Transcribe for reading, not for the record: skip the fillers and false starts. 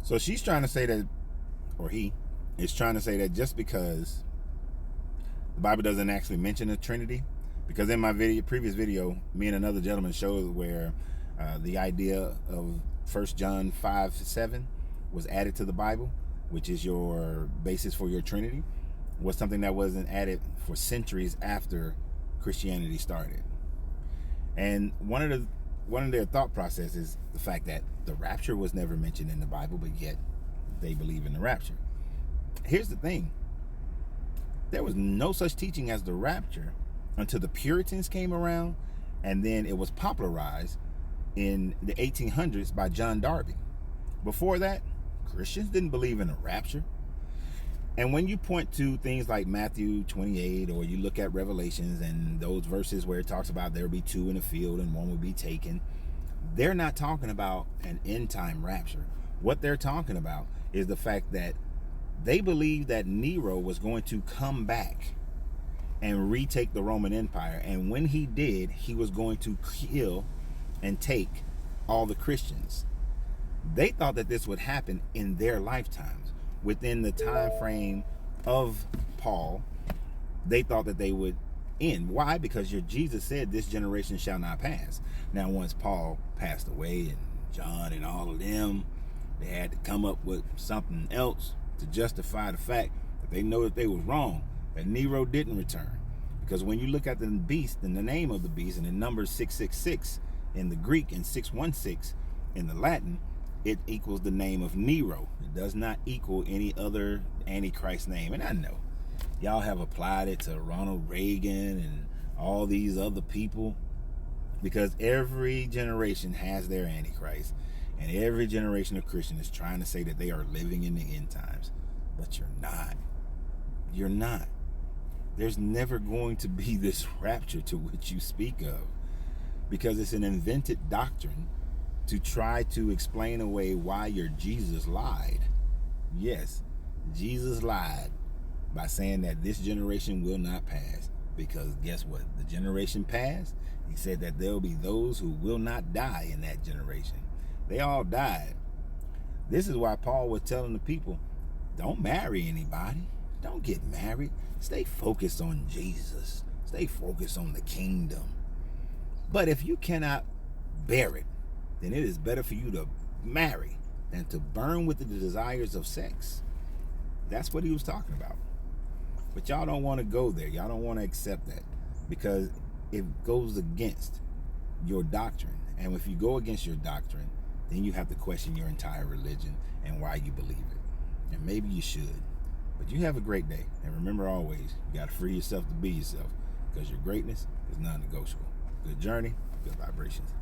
So she's trying to say that, or he is trying to say that just because the Bible doesn't actually mention the Trinity, because in my previous video, me and another gentleman showed where the idea of 1 John 5:7 was added to the Bible, which is your basis for your Trinity, was something that wasn't added for centuries after Christianity started. And one of their thought processes is the fact that the rapture was never mentioned in the Bible, but yet they believe in the rapture. Here's the thing. There was no such teaching as the rapture until the Puritans came around, and then it was popularized in the 1800s by John Darby. Before that, Christians didn't believe in a rapture. And when you point to things like Matthew 28, or you look at Revelations and those verses where it talks about there will be two in the field and one will be taken, they're not talking about an end time rapture. What they're talking about is the fact that they believed that Nero was going to come back and retake the Roman Empire. And when he did, he was going to kill and take all the Christians. They thought that this would happen in their lifetimes. Within the time frame of Paul, they thought that they would end. Why? Because your Jesus said this generation shall not pass. Now, once Paul passed away and John and all of them, they had to come up with something else to justify the fact that they know that they was wrong, that Nero didn't return. Because when you look at the beast and the name of the beast, and the number 666 in the Greek and 616 in the Latin, it equals the name of Nero. It does not equal any other Antichrist name. And I know y'all have applied it to Ronald Reagan and all these other people, because every generation has their Antichrist, and every generation of Christian is trying to say that they are living in the end times. But you're not. You're not. There's never going to be this rapture to which you speak of, because it's an invented doctrine to try to explain away why your Jesus lied. Yes, Jesus lied by saying that this generation will not pass, because guess what? The generation passed. He said that there will be those who will not die in that generation. They all died. This is why Paul was telling the people, don't marry anybody. Don't get married. Stay focused on Jesus. Stay focused on the kingdom. But if you cannot bear it, then it is better for you to marry than to burn with the desires of sex. That's what he was talking about. But y'all don't want to go there. Y'all don't want to accept that, because it goes against your doctrine. And if you go against your doctrine, then you have to question your entire religion and why you believe it. And maybe you should. But you have a great day. And remember always, you got to free yourself to be yourself, because your greatness is non-negotiable. Good journey, good vibrations.